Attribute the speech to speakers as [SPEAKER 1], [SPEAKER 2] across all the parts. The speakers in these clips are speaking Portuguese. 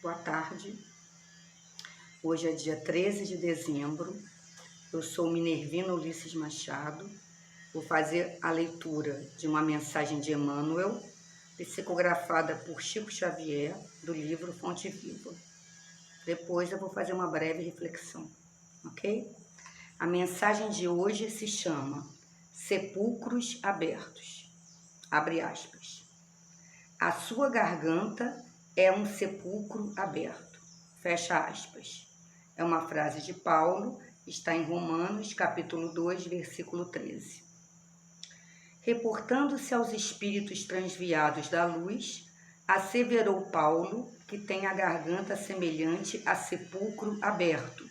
[SPEAKER 1] Boa tarde. Hoje é dia 13 de dezembro. Eu sou Minervina Ulisses Machado. Vou fazer a leitura de uma mensagem de Emmanuel, psicografada por Chico Xavier, do livro Fonte Viva. Depois eu vou fazer uma breve reflexão, ok? A mensagem de hoje se chama Sepulcros Abertos. Abre aspas. A sua garganta é um sepulcro aberto. Fecha aspas. É uma frase de Paulo, está em Romanos, capítulo 2, versículo 13. Reportando-se aos espíritos transviados da luz, asseverou Paulo que tem a garganta semelhante a sepulcro aberto.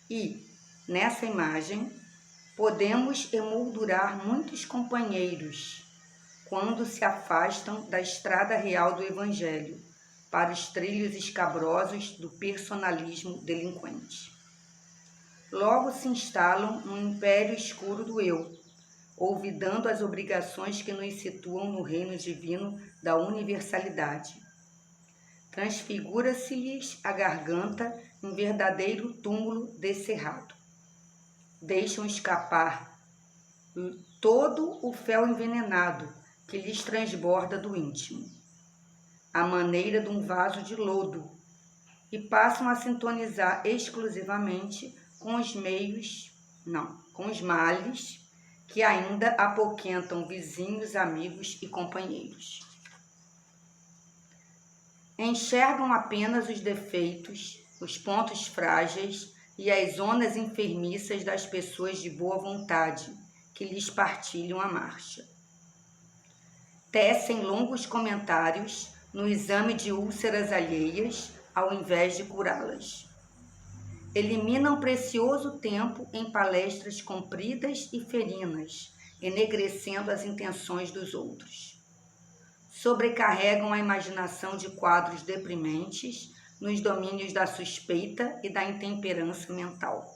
[SPEAKER 1] E, nessa imagem, podemos emoldurar muitos companheiros quando se afastam da estrada real do Evangelho para os trilhos escabrosos do personalismo delinquente. Logo se instalam no império escuro do eu, olvidando as obrigações que nos situam no reino divino da universalidade. Transfigura-se-lhes a garganta em verdadeiro túmulo descerrado. Deixam escapar todo o fel envenenado que lhes transborda do íntimo, à maneira de um vaso de lodo, e passam a sintonizar exclusivamente com os males que ainda apoquentam vizinhos, amigos e companheiros. Enxergam apenas os defeitos, os pontos frágeis e as zonas enfermiças das pessoas de boa vontade que lhes partilham a marcha. Tecem longos comentários no exame de úlceras alheias, ao invés de curá-las. Eliminam precioso tempo em palestras compridas e ferinas, enegrecendo as intenções dos outros. Sobrecarregam a imaginação de quadros deprimentes nos domínios da suspeita e da intemperança mental.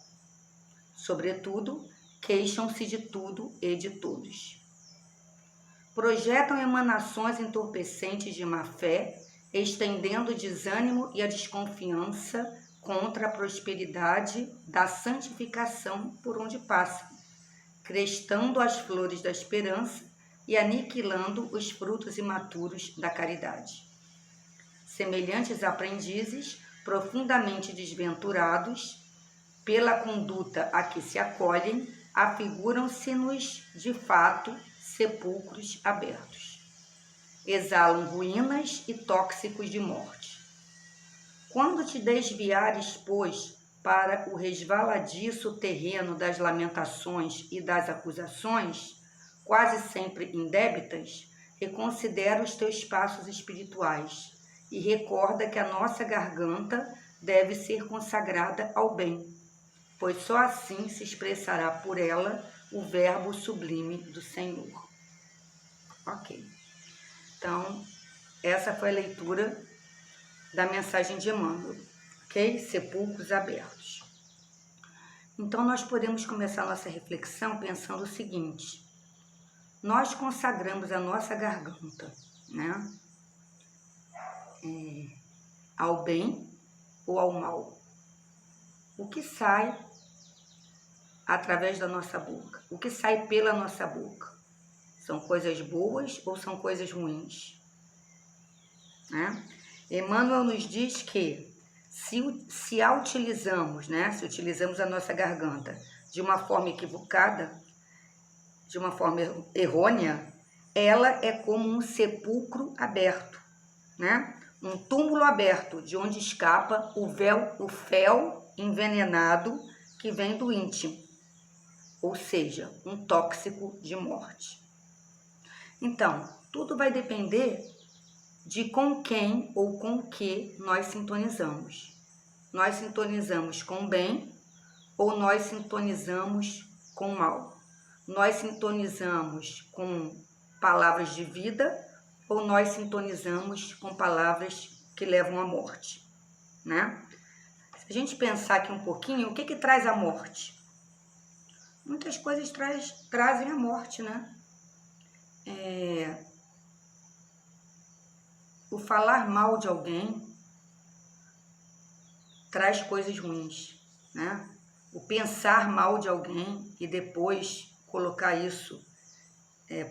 [SPEAKER 1] Sobretudo, queixam-se de tudo e de todos. Projetam emanações entorpecentes de má-fé, estendendo o desânimo e a desconfiança contra a prosperidade da santificação por onde passam, crestando as flores da esperança e aniquilando os frutos imaturos da caridade. Semelhantes aprendizes, profundamente desventurados, pela conduta a que se acolhem, afiguram-se-nos, de fato, sepulcros abertos. Exalam ruínas e tóxicos de morte. Quando te desviares, pois, para o resvaladiço terreno das lamentações e das acusações, quase sempre indébitas, reconsidera os teus passos espirituais e recorda que a nossa garganta deve ser consagrada ao bem, pois só assim se expressará por ela o verbo sublime do Senhor. Ok. Então, essa foi a leitura da mensagem de Emmanuel, ok? Sepulcros abertos. Então, nós podemos começar a nossa reflexão pensando o seguinte: nós consagramos a nossa garganta, né? Ao bem ou ao mal? O que sai através da nossa boca? O que sai pela nossa boca? São coisas boas ou são coisas ruins? Né? Emmanuel nos diz que se a utilizamos, né? Se utilizamos a nossa garganta de uma forma equivocada, de uma forma errônea, ela é como um sepulcro aberto, né? Um túmulo aberto, de onde escapa o fel envenenado que vem do íntimo, ou seja, um tóxico de morte. Então, tudo vai depender de com quem ou com o que nós sintonizamos. Nós sintonizamos com o bem ou nós sintonizamos com o mal? Nós sintonizamos com palavras de vida ou nós sintonizamos com palavras que levam à morte, né? Se a gente pensar aqui um pouquinho, o que traz a morte? Muitas coisas trazem a morte, né? O falar mal de alguém, traz coisas ruins, né? O pensar mal de alguém e depois colocar isso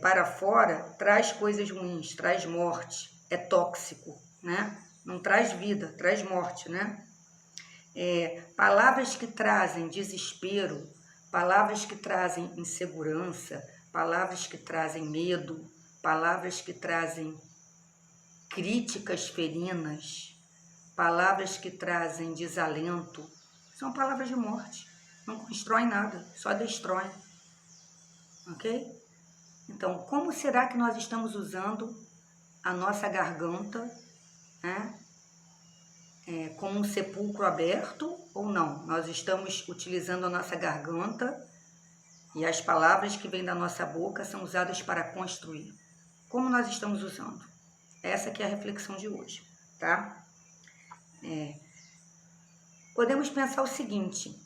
[SPEAKER 1] para fora traz coisas ruins, traz morte, é tóxico, né? Não traz vida, traz morte, né? Palavras que trazem desespero, palavras que trazem insegurança, palavras que trazem medo, palavras que trazem críticas ferinas, palavras que trazem desalento, são palavras de morte. Não constroem nada, só destroem. Ok? Então, como será que nós estamos usando a nossa garganta, né? Como um sepulcro aberto ou não? Nós estamos utilizando a nossa garganta e as palavras que vêm da nossa boca são usadas para construir. Como nós estamos usando? Essa que é a reflexão de hoje, tá? Podemos pensar o seguinte: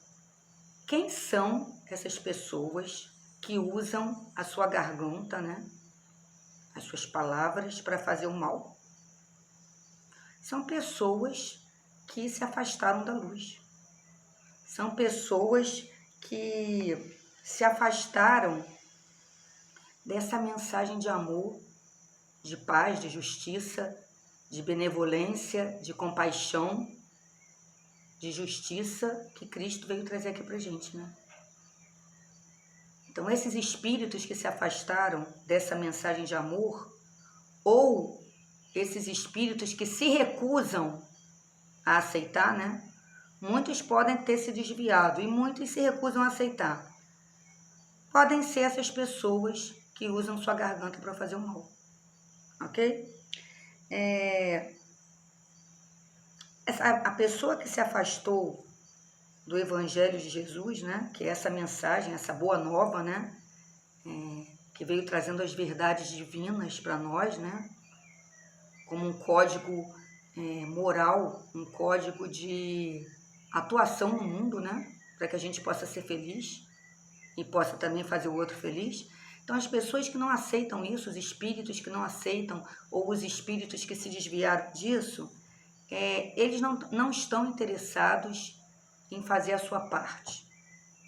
[SPEAKER 1] quem são essas pessoas que usam a sua garganta, né? As suas palavras para fazer o mal? São pessoas que se afastaram da luz. São pessoas que se afastaram dessa mensagem de amor, de paz, de justiça, de benevolência, de compaixão, de justiça que Cristo veio trazer aqui pra gente, né? Então, esses espíritos que se afastaram dessa mensagem de amor, ou esses espíritos que se recusam a aceitar, né? Muitos podem ter se desviado e muitos se recusam a aceitar. Podem ser essas pessoas que usam sua garganta para fazer o mal, ok? A pessoa que se afastou do Evangelho de Jesus, né? Que é essa mensagem, essa boa nova, né? Que veio trazendo as verdades divinas para nós, né? Como um código moral, um código de atuação no mundo, né? Para que a gente possa ser feliz e possa também fazer o outro feliz. Então, as pessoas que não aceitam isso, os espíritos que não aceitam, ou os espíritos que se desviaram disso, eles não estão interessados em fazer a sua parte,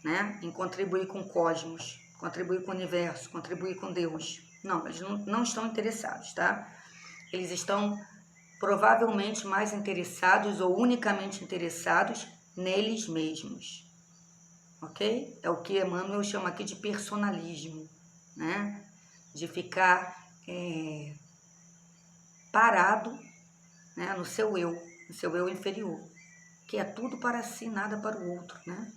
[SPEAKER 1] né? Em contribuir com o cosmos, contribuir com o universo, contribuir com Deus. Não, eles não estão interessados, tá? Eles estão provavelmente mais interessados ou unicamente interessados neles mesmos, ok? É o que Emmanuel chama aqui de personalismo, né? De ficar parado, né? No seu eu inferior, que é tudo para si, nada para o outro, né?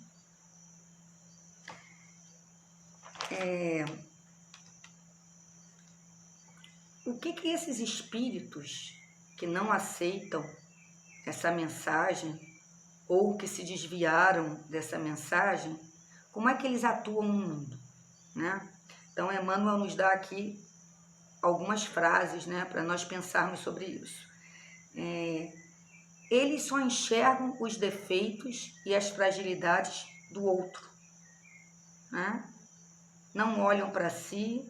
[SPEAKER 1] O que esses espíritos que não aceitam essa mensagem ou que se desviaram dessa mensagem, como é que eles atuam no mundo, né? Então, Emmanuel nos dá aqui algumas frases, né, para nós pensarmos sobre isso. Eles só enxergam os defeitos e as fragilidades do outro, né? Não olham para si,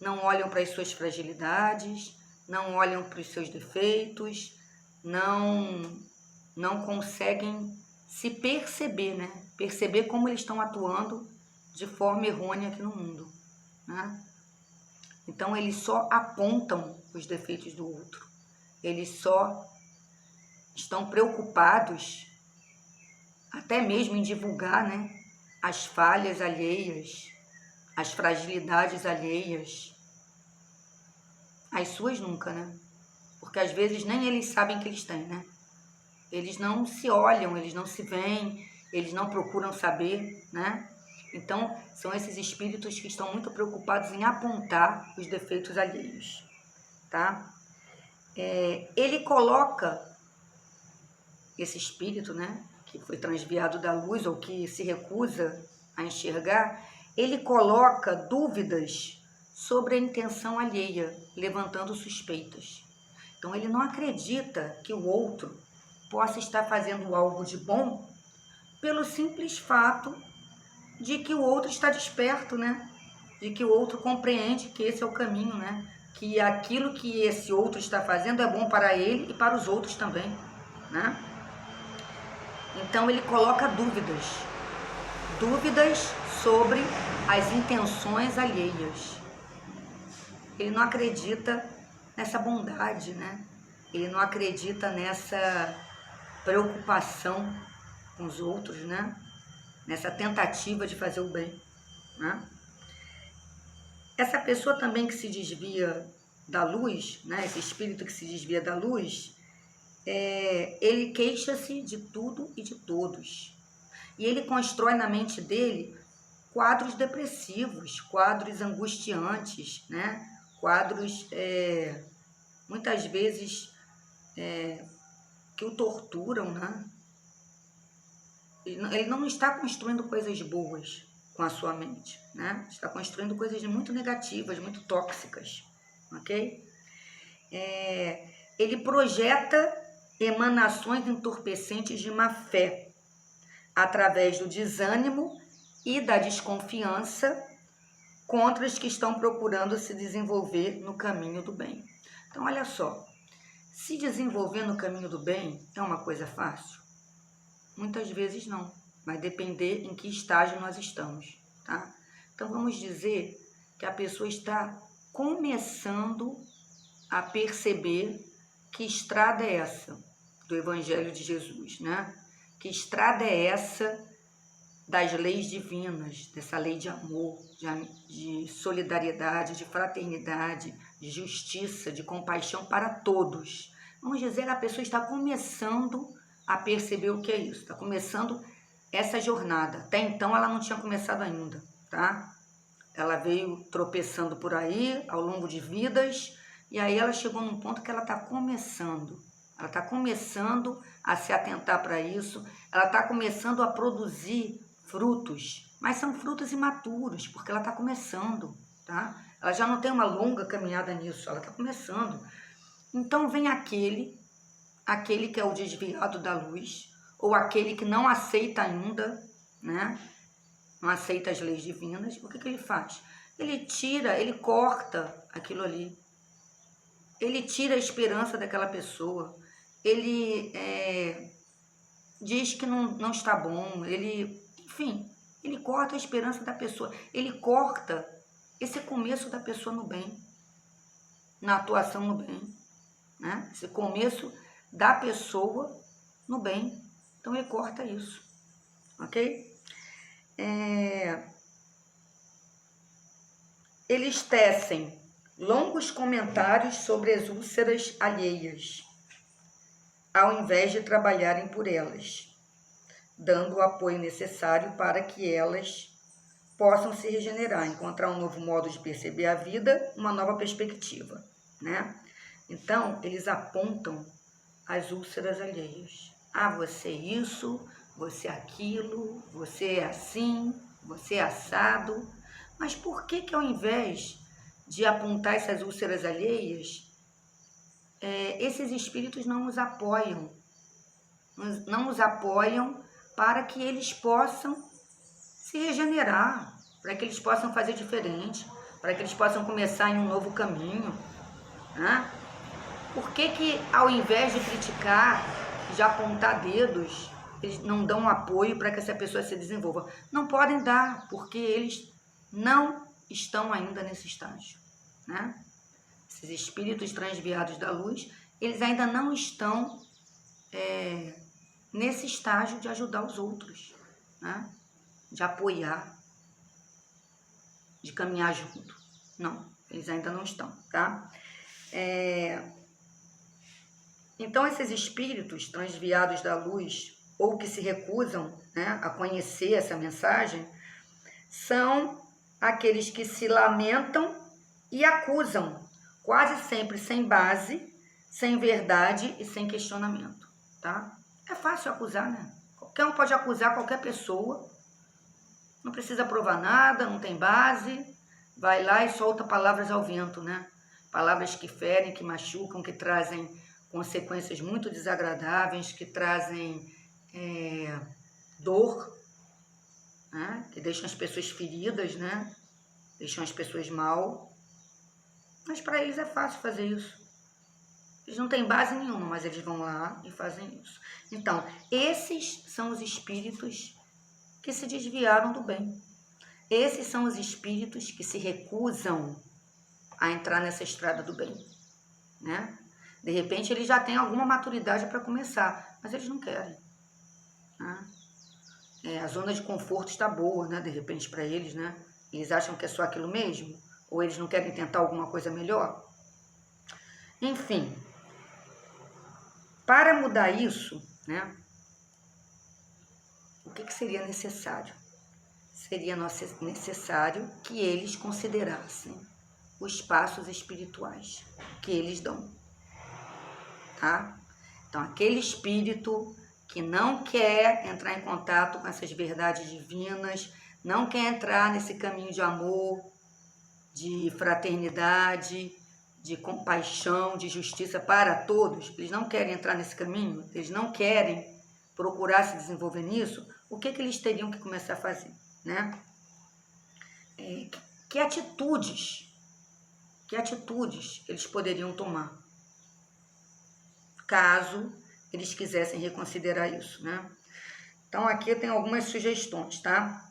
[SPEAKER 1] não olham para as suas fragilidades, não olham para os seus defeitos, não conseguem se perceber, né? Perceber como eles estão atuando de forma errônea aqui no mundo, né? Então, eles só apontam os defeitos do outro. Eles só estão preocupados até mesmo em divulgar, né, as falhas alheias, as fragilidades alheias. As suas nunca, né? Porque às vezes nem eles sabem que eles têm, né? Eles não se olham, eles não se veem, eles não procuram saber, né? Então, são esses espíritos que estão muito preocupados em apontar os defeitos alheios, tá? Ele coloca esse espírito, né, que foi transviado da luz ou que se recusa a enxergar, ele coloca dúvidas sobre a intenção alheia, levantando suspeitas. Então, ele não acredita que o outro possa estar fazendo algo de bom pelo simples fato de que o outro está desperto, né? De que o outro compreende que esse é o caminho, né? Que aquilo que esse outro está fazendo é bom para ele e para os outros também, né? Então ele coloca dúvidas sobre as intenções alheias. Ele não acredita nessa bondade, né? Ele não acredita nessa preocupação com os outros, né? Nessa tentativa de fazer o bem, né? Essa pessoa também que se desvia da luz, né? Esse espírito que se desvia da luz, ele queixa-se de tudo e de todos. E ele constrói na mente dele quadros depressivos, quadros angustiantes, né? Quadros, muitas vezes, que o torturam, né? Ele não está construindo coisas boas com a sua mente, né? Está construindo coisas muito negativas, muito tóxicas, ok? Ele projeta emanações entorpecentes de má fé através do desânimo e da desconfiança contra os que estão procurando se desenvolver no caminho do bem. Então, olha só, se desenvolver no caminho do bem é uma coisa fácil? Muitas vezes não, vai depender em que estágio nós estamos, tá? Então, vamos dizer que a pessoa está começando a perceber que estrada é essa do Evangelho de Jesus, né? Que estrada é essa das leis divinas, dessa lei de amor, de solidariedade, de fraternidade, de justiça, de compaixão para todos. Vamos dizer, a pessoa está começando a perceber o que é isso, está começando essa jornada. Até então ela não tinha começado ainda, tá? Ela veio tropeçando por aí ao longo de vidas e aí ela chegou num ponto que ela está começando. Ela está começando a se atentar para isso, ela está começando a produzir frutos, mas são frutos imaturos, porque ela está começando, tá? Ela já não tem uma longa caminhada nisso, ela está começando. Então vem aquele que é o desviado da luz, ou aquele que não aceita ainda, né? Não aceita as leis divinas. O que ele faz? Ele tira, ele corta aquilo ali. Ele tira a esperança daquela pessoa. Ele diz que não está bom. Enfim, ele corta a esperança da pessoa. Ele corta esse começo da pessoa no bem, na atuação no bem, né? Esse começo da pessoa no bem. Então ele corta isso, ok? Eles tecem longos comentários sobre as úlceras alheias, ao invés de trabalharem por elas, dando o apoio necessário para que elas possam se regenerar, encontrar um novo modo de perceber a vida, uma nova perspectiva, né? Então, eles apontam as úlceras alheias. Ah, você é isso, você é aquilo, você é assim, você é assado. Mas por que ao invés de apontar essas úlceras alheias, esses espíritos não os apoiam? Não os apoiam para que eles possam se regenerar, para que eles possam fazer diferente, para que eles possam começar em um novo caminho, né? Por que ao invés de criticar, de apontar dedos, eles não dão apoio para que essa pessoa se desenvolva? Não podem dar, porque eles não estão ainda nesse estágio, né? Esses espíritos transviados da luz, eles ainda não estão nesse estágio de ajudar os outros, né? De apoiar, de caminhar junto. Não, eles ainda não estão, tá? Então, esses espíritos transviados da luz, ou que se recusam, né, a conhecer essa mensagem, são aqueles que se lamentam e acusam, quase sempre sem base, sem verdade e sem questionamento, tá? É fácil acusar, né? Qualquer um pode acusar qualquer pessoa, não precisa provar nada, não tem base, vai lá e solta palavras ao vento, né? Palavras que ferem, que machucam, que trazem consequências muito desagradáveis, que trazem dor, né? Que deixam as pessoas feridas, né? Deixam as pessoas mal. Mas para eles é fácil fazer isso. Eles não têm base nenhuma, mas eles vão lá e fazem isso. Então, esses são os espíritos que se desviaram do bem. Esses são os espíritos que se recusam a entrar nessa estrada do bem, né? De repente, eles já têm alguma maturidade para começar, mas eles não querem, né? A zona de conforto está boa, né? De repente, para eles, né? Eles acham que é só aquilo mesmo? Ou eles não querem tentar alguma coisa melhor? Enfim, para mudar isso, né? O que seria necessário? Seria necessário que eles considerassem os passos espirituais que eles dão, tá? Então, aquele espírito que não quer entrar em contato com essas verdades divinas, não quer entrar nesse caminho de amor, de fraternidade, de compaixão, de justiça para todos, eles não querem entrar nesse caminho, eles não querem procurar se desenvolver nisso, o que eles teriam que começar a fazer, né? Que atitudes eles poderiam tomar, caso eles quisessem reconsiderar isso, né? Então, aqui tem algumas sugestões, tá?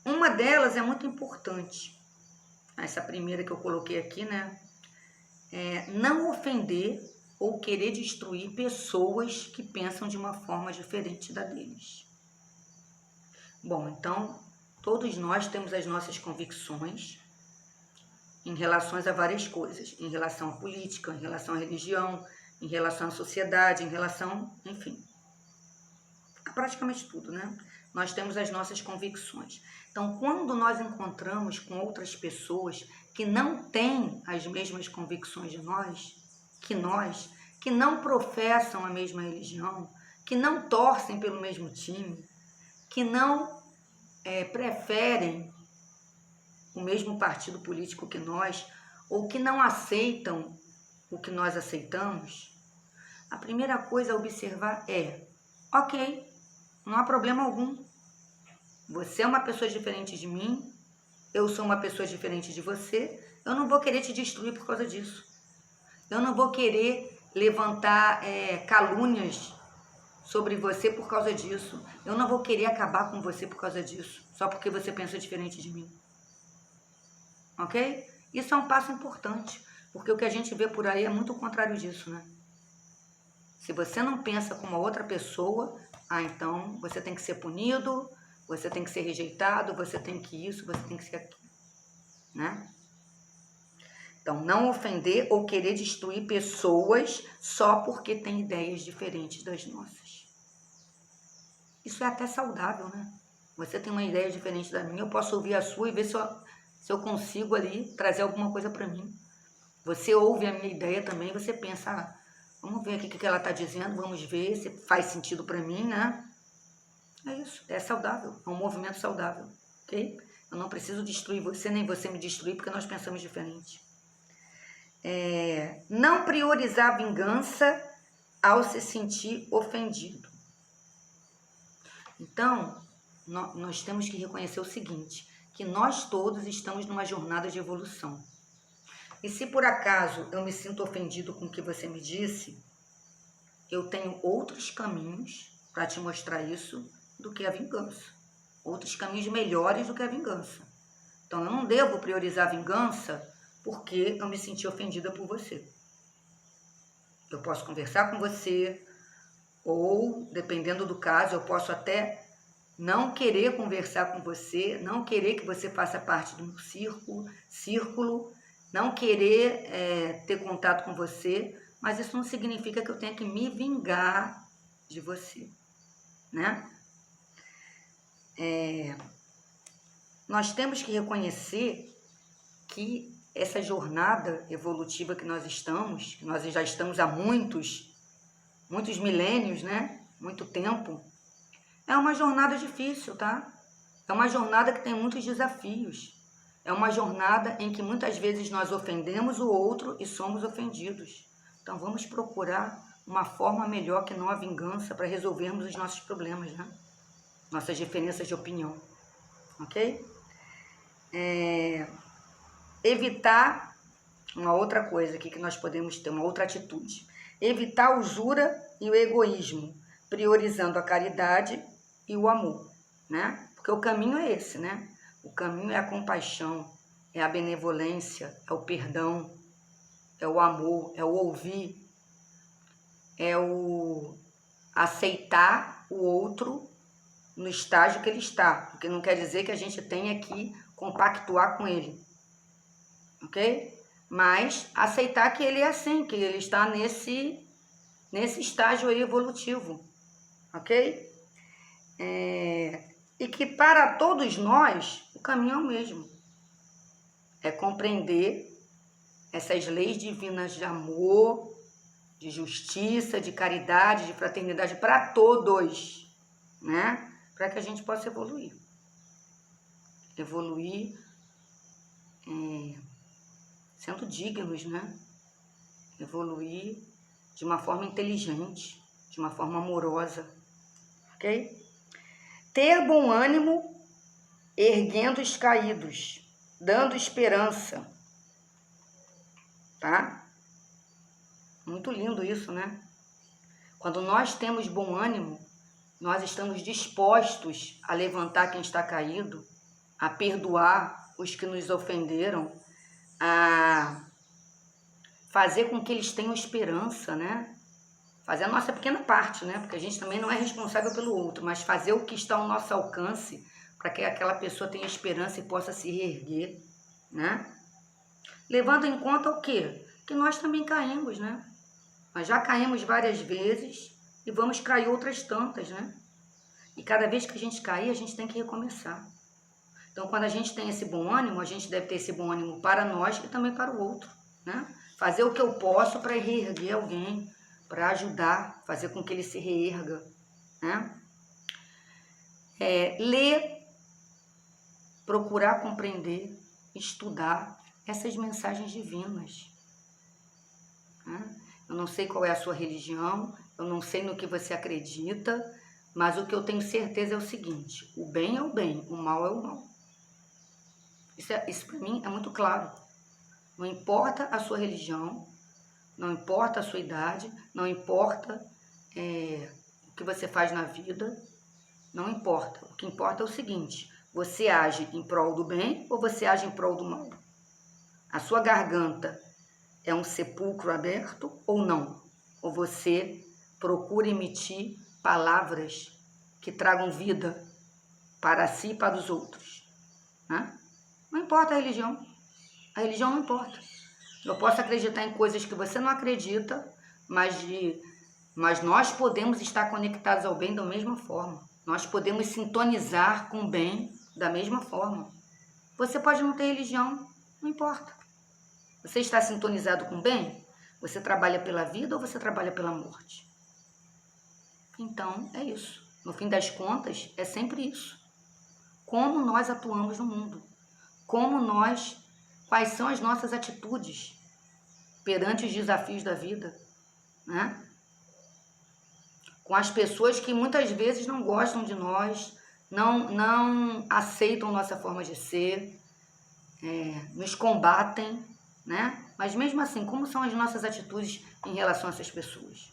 [SPEAKER 1] Uma delas é muito importante, essa primeira que eu coloquei aqui, né? Não ofender ou querer destruir pessoas que pensam de uma forma diferente da deles. Bom, então, todos nós temos as nossas convicções em relação a várias coisas, em relação à política, em relação à religião, em relação à sociedade, em relação, enfim, a praticamente tudo, né? Nós temos as nossas convicções. Então, quando nós encontramos com outras pessoas que não têm as mesmas convicções que não professam a mesma religião, que não torcem pelo mesmo time, que não preferem o mesmo partido político que nós, ou que não aceitam o que nós aceitamos, a primeira coisa a observar é: ok, não há problema algum. Você é uma pessoa diferente de mim, eu sou uma pessoa diferente de você, eu não vou querer te destruir por causa disso. Eu não vou querer levantar calúnias sobre você por causa disso. Eu não vou querer acabar com você por causa disso, só porque você pensa diferente de mim. Ok? Isso é um passo importante, porque o que a gente vê por aí é muito o contrário disso, né? Se você não pensa como a outra pessoa, então você tem que ser punido, você tem que ser rejeitado, você tem que isso, você tem que ser aquilo, né? Então, não ofender ou querer destruir pessoas só porque tem ideias diferentes das nossas. Isso é até saudável, né? Você tem uma ideia diferente da minha, eu posso ouvir a sua e ver se eu consigo ali trazer alguma coisa para mim. Você ouve a minha ideia também, você pensa, vamos ver aqui o que ela está dizendo, vamos ver se faz sentido para mim, né? É isso, é saudável, é um movimento saudável, ok? Eu não preciso destruir você, nem você me destruir, porque nós pensamos diferente. Não priorizar a vingança ao se sentir ofendido. Então, nós temos que reconhecer o seguinte, que nós todos estamos numa jornada de evolução. E se por acaso eu me sinto ofendido com o que você me disse, eu tenho outros caminhos para te mostrar isso do que a vingança. Outros caminhos melhores do que a vingança. Então, eu não devo priorizar a vingança porque eu me senti ofendida por você. Eu posso conversar com você, ou, dependendo do caso, eu posso até não querer conversar com você, não querer que você faça parte do meu círculo, não querer ter contato com você, mas isso não significa que eu tenha que me vingar de você, né? Nós temos que reconhecer que essa jornada evolutiva que nós já estamos há muitos milênios, né? Muito tempo, é uma jornada difícil, tá? É uma jornada que tem muitos desafios. É uma jornada em que muitas vezes nós ofendemos o outro e somos ofendidos. Então vamos procurar uma forma melhor que não a vingança para resolvermos os nossos problemas, né? Nossas diferenças de opinião, ok? Evitar Uma outra coisa aqui que nós podemos ter, uma outra atitude. Evitar a usura e o egoísmo, priorizando a caridade e o amor, né? Porque o caminho é esse, né? O caminho é a compaixão, é a benevolência, é o perdão, é o amor, é o ouvir, é o aceitar o outro no estágio que ele está, porque não quer dizer que a gente tenha que compactuar com ele, ok? Mas aceitar que ele é assim, que ele está nesse estágio aí evolutivo, ok? E que para todos nós o caminho é o mesmo, é compreender essas leis divinas de amor, de justiça, de caridade, de fraternidade para todos, né? Para que a gente possa evoluir. Evoluir sendo dignos, né? Evoluir de uma forma inteligente, de uma forma amorosa, ok? Ter bom ânimo, erguendo os caídos, dando esperança, tá? Muito lindo isso, né? Quando nós temos bom ânimo, nós estamos dispostos a levantar quem está caído, a perdoar os que nos ofenderam, a fazer com que eles tenham esperança, né? Fazer a nossa pequena parte, né? Porque a gente também não é responsável pelo outro, mas fazer o que está ao nosso alcance para que aquela pessoa tenha esperança e possa se reerguer, né? Levando em conta o quê? Que nós também caímos, né? Nós já caímos várias vezes e vamos cair outras tantas, né? E cada vez que a gente cair, a gente tem que recomeçar. Então, quando a gente tem esse bom ânimo, a gente deve ter esse bom ânimo para nós e também para o outro, né? Fazer o que eu posso para reerguer alguém, para ajudar, fazer com que ele se reerga, né? Ler, procurar compreender, estudar essas mensagens divinas, né? Eu não sei qual é a sua religião, eu não sei no que você acredita, mas o que eu tenho certeza é o seguinte: o bem é o bem, o mal é o mal. Isso para mim é muito claro. Não importa a sua religião, não importa a sua idade, não importa o que você faz na vida, não importa. O que importa é o seguinte: você age em prol do bem ou você age em prol do mal? A sua garganta é um sepulcro aberto ou não? Ou você procura emitir palavras que tragam vida para si e para os outros, né? Não importa a religião não importa. Eu posso acreditar em coisas que você não acredita, mas nós podemos estar conectados ao bem da mesma forma. Nós podemos sintonizar com o bem da mesma forma. Você pode não ter religião, não importa. Você está sintonizado com o bem? Você trabalha pela vida ou você trabalha pela morte? Então, é isso. No fim das contas, é sempre isso. Como nós atuamos no mundo. Quais são as nossas atitudes perante os desafios da vida, né? Com as pessoas que muitas vezes não gostam de nós, não aceitam nossa forma de ser, nos combatem, né? Mas mesmo assim, como são as nossas atitudes em relação a essas pessoas?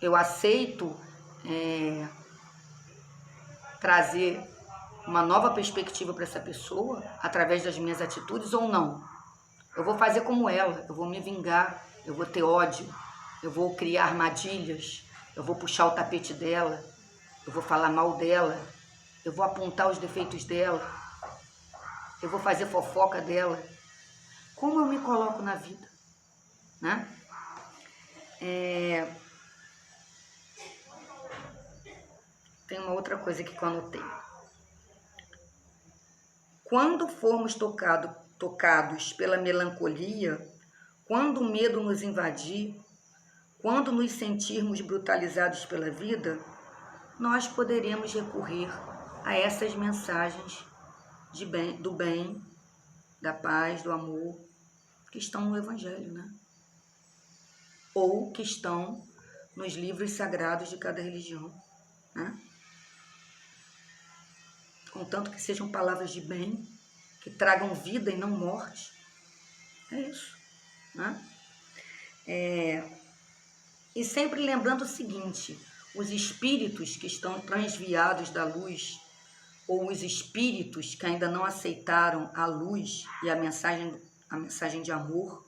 [SPEAKER 1] Eu aceito trazer uma nova perspectiva para essa pessoa através das minhas atitudes ou não? Eu vou fazer como ela, eu vou me vingar, eu vou ter ódio, eu vou criar armadilhas, eu vou puxar o tapete dela, eu vou falar mal dela, eu vou apontar os defeitos dela, eu vou fazer fofoca dela. Como eu me coloco na vida, né? Tem uma outra coisa aqui que eu anotei. Quando formos tocados pela melancolia, quando o medo nos invadir, quando nos sentirmos brutalizados pela vida, nós poderemos recorrer a essas mensagens do bem, da paz, do amor, que estão no Evangelho, né? Ou que estão nos livros sagrados de cada religião, né? Contanto que sejam palavras de bem, que tragam vida e não morte, É isso, né? E sempre lembrando o seguinte, os espíritos que estão transviados da luz, ou os espíritos que ainda não aceitaram a luz e a mensagem de amor,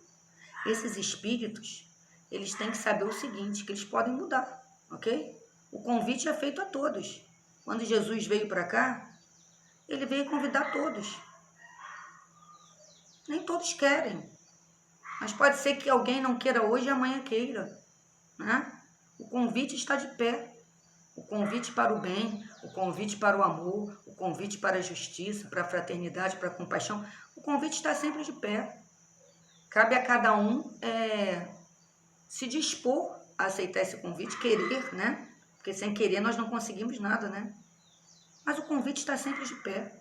[SPEAKER 1] esses espíritos, eles têm que saber o seguinte, que eles podem mudar, ok? O convite é feito a todos. Quando Jesus veio para cá, ele veio convidar todos. Nem todos querem, mas pode ser que alguém não queira hoje e amanhã queira, né? O convite está de pé. O convite para o bem, o convite para o amor, o convite para a justiça, para a fraternidade, para a compaixão, o convite está sempre de pé. Cabe a cada um se dispor a aceitar esse convite, querer, né? Porque sem querer nós não conseguimos nada, né? Mas o convite está sempre de pé.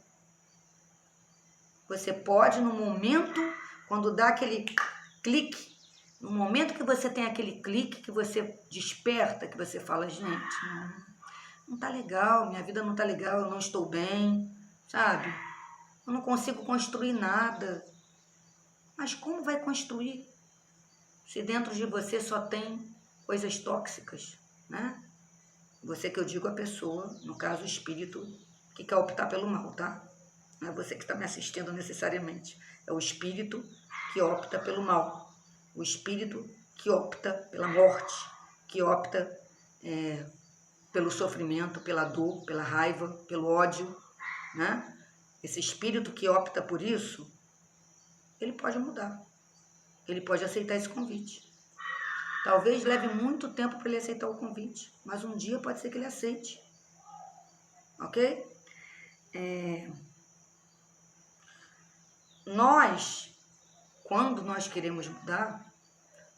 [SPEAKER 1] Você pode, no momento, quando dá aquele clique, no momento que você tem aquele clique, que você desperta, que você fala, gente, não tá legal, minha vida não tá legal, eu não estou bem, sabe? Eu não consigo construir nada. Mas como vai construir se dentro de você só tem coisas tóxicas, né? Você que eu digo a pessoa, no caso o espírito, que quer optar pelo mal, tá? Não é você que está me assistindo necessariamente. É o espírito que opta pelo mal. O espírito que opta pela morte, que opta pelo sofrimento, pela dor, pela raiva, pelo ódio, né? Esse espírito que opta por isso, ele pode mudar. Ele pode aceitar esse convite. Talvez leve muito tempo para ele aceitar o convite, mas um dia pode ser que ele aceite. Ok? Nós, quando nós queremos mudar,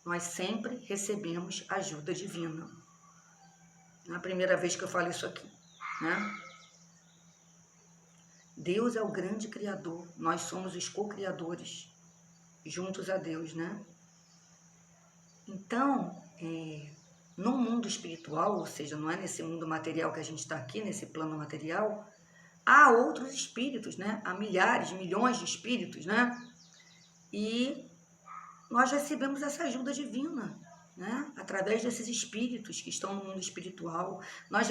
[SPEAKER 1] nós sempre recebemos ajuda divina. Não é a primeira vez que eu falo isso aqui, né? Deus é o grande criador, nós somos os co-criadores, juntos a Deus, né? Então, no mundo espiritual, ou seja, não é nesse mundo material que a gente está aqui, nesse plano material, há outros espíritos, né? Há milhares, milhões de espíritos, né? E nós recebemos essa ajuda divina, né? Através desses espíritos que estão no mundo espiritual. Nós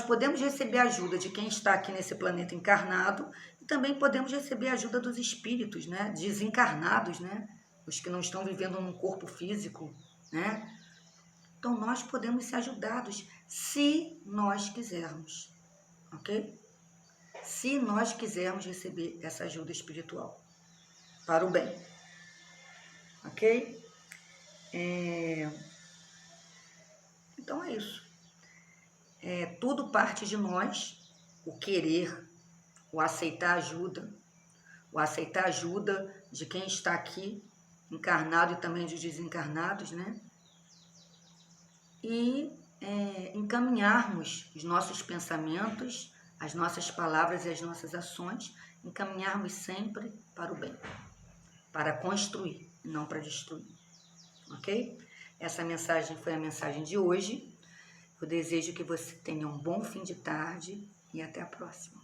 [SPEAKER 1] podemos receber a ajuda de quem está aqui nesse planeta encarnado e também podemos receber a ajuda dos espíritos, né? Desencarnados, né? Os que não estão vivendo num corpo físico, né? Então nós podemos ser ajudados se nós quisermos, ok? Se nós quisermos receber essa ajuda espiritual para o bem, ok? Então é isso. Tudo parte de nós, o querer, o aceitar ajuda de quem está aqui, encarnado e também dos desencarnados, né? E encaminharmos os nossos pensamentos, as nossas palavras e as nossas ações, encaminharmos sempre para o bem, para construir e não para destruir, ok? Essa mensagem foi a mensagem de hoje. Eu desejo que você tenha um bom fim de tarde e até a próxima.